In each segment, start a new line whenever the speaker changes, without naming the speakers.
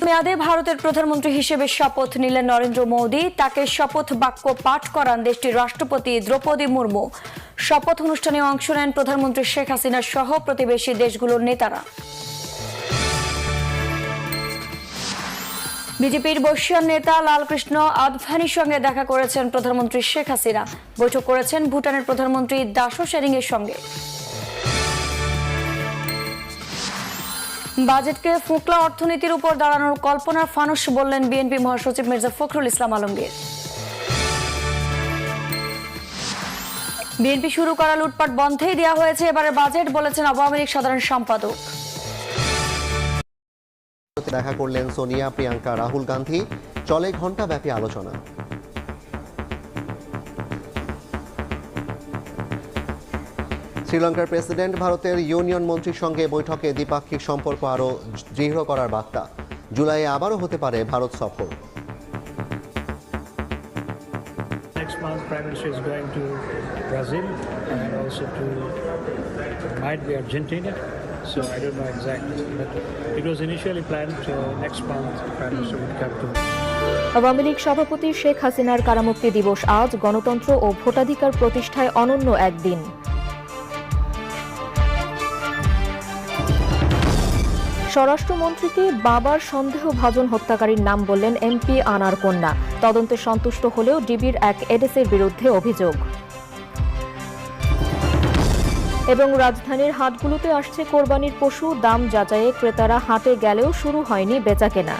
মেয়াদে ভারতের প্রধানমন্ত্রী হিসেবে শপথ নিলেন নরেন্দ্র মোদী। তাকে শপথ বাক্য পাঠ করান দেশটির রাষ্ট্রপতি দ্রৌপদী মুর্মু। শপথ অনুষ্ঠানে অংশ নেন প্রধানমন্ত্রী শেখ হাসিনা সহ প্রতিবেশী দেশগুলোর নেতারা। বিজেপির বর্ষীয়ান নেতা লালকৃষ্ণ আদভানির সঙ্গে দেখা করেছেন প্রধানমন্ত্রী শেখ হাসিনা। বৈঠক করেছেন ভুটানের প্রধানমন্ত্রী দাশো সেরিং এর সঙ্গে। বাজেটকে ফোকলা অর্থনীতির উপর দাঁড়ানোর কল্পনার ফানুস বললেন বিএনপি মহাসচিব মির্জা ফখরুল ইসলাম আলমগীর। বিএনপি শুরু করা লুটপাট বন্ধেই দেওয়া হয়েছে এবারের বাজেট, বলেছেন আওয়ামী লীগ সাধারণ সম্পাদক।
দেখা করলেন সোনিয়া, প্রিয়াঙ্কা, রাহুল গান্ধী। চলে ঘণ্টাব্যাপী আলোচনা। শ্রীলঙ্কার প্রেসিডেন্ট ভারতের ইউনিয়ন মন্ত্রীর সঙ্গে বৈঠকে দ্বিপাক্ষিক সম্পর্ক আরও দৃঢ় করার বার্তা। জুলাইয়ে আবারও হতে পারে ভারত সফর।
Next month, Prime Minister is going to Brazil and also to might be Argentina. So I don't know exactly, but it was initially planned next month Prime Minister would come to.
Awami League সভাপতি শেখ হাসিনার কারামুক্তি দিবস আজ। গণতন্ত্র ও ভোটাধিকার প্রতিষ্ঠায় অনন্য একদিন। স্বরাষ্ট্রমন্ত্রীকে বাবার সন্দেহভাজন হত্যাকারীর নাম বললেন এমপি আনার কন্যা। তদন্তে সন্তুষ্ট হলেও ডিবির এক এডিসির বিরুদ্ধে অভিযোগ। এবং রাজধানীর হাটগুলোতে আসছে কোরবানির পশু। দাম যাচাইয়ে ক্রেতারা হাটে গেলেও শুরু হয়নি বেচাকেনা।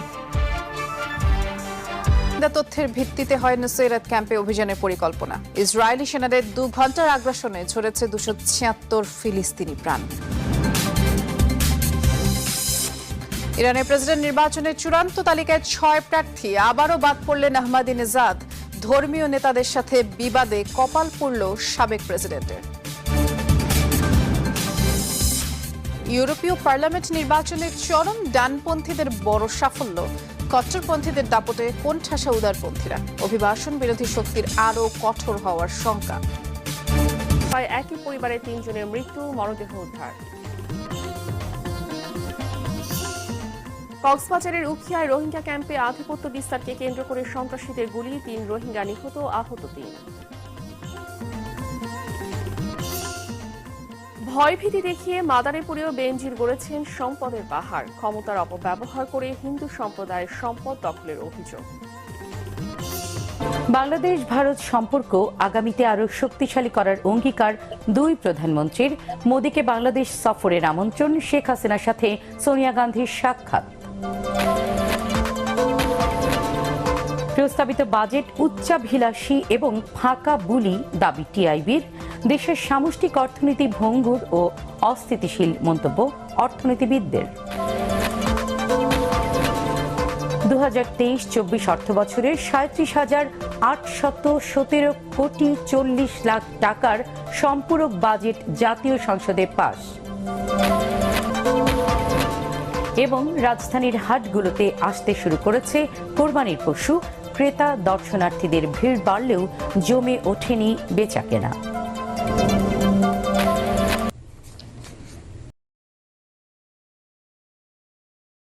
তথ্যের ভিত্তিতে হয় নুসৈরাত ক্যাম্পে অভিযানের পরিকল্পনা। ইসরায়েলি সেনাদের 2 ঘন্টার আগ্রাসনে ঝরেছে 276 ফিলিস্তিনি প্রাণ। ইরানের প্রেসিডেন্ট নির্বাচনের চূড়ান্ত তালিকায় 6 প্রার্থী। আবারও বাদ পড়লেন আহমাদিনেজাদ। ধর্মীয় নেতাদের সাথে বিবাদে কপাল পুড়ল সাবেক প্রেসিডেন্টের। ইউরোপীয় পার্লামেন্ট নির্বাচনের চরম ডানপন্থীদের বড় সাফল্য। কট্টরপন্থীদের দাপটে কোণঠাসা উদারপন্থীরা। অভিবাসন বিরোধী শক্তির আরও কঠোর হওয়ার শঙ্কা।
প্রায় একই পরিবারের 3 জনের মৃত্যু, মরদেহ উদ্ধার। কক্সবাজারের উখিয়ায় রোহিঙ্গা ক্যাম্পে আধিপত্য বিস্তারকে কেন্দ্র করে সন্ত্রাসীদের গুলি। 3 রোহিঙ্গা নিহত, আহত 3। ভয়ভীতি দেখিয়ে মাদারীপুরেও বেনজির গড়েছেন সম্পদের পাহাড়। ক্ষমতার অপব্যবহার করে হিন্দু সম্প্রদায়ের সম্পদ দখলের অভিযোগ।
বাংলাদেশ ভারত সম্পর্ক আগামীতে আরও শক্তিশালী করার অঙ্গীকার 2 প্রধানমন্ত্রীর। মোদীকে বাংলাদেশ সফরের আমন্ত্রণ। শেখ হাসিনার সাথে সোনিয়া গান্ধীর সাক্ষাৎ। প্রস্তাবিত বাজেট উচ্চাভিলাষী এবং ফাঁকা বুলি দাবি টিআইবির। দেশের সামষ্টিক অর্থনীতি ভঙ্গুর ও অস্থিতিশীল মন্তব্য অর্থনীতিবিদদের। 2023-24 অর্থবছরের 37,817 কোটি 40 লাখ টাকার সম্পূরক বাজেট জাতীয় সংসদে পাস। এবং রাজধানীর হাটগুলোতে আসতে শুরু করেছে কোরবানির পশু। ক্রেতা দর্শনার্থীদের ভিড় বাড়লেও জমে ওঠেনি বেচাকেনা।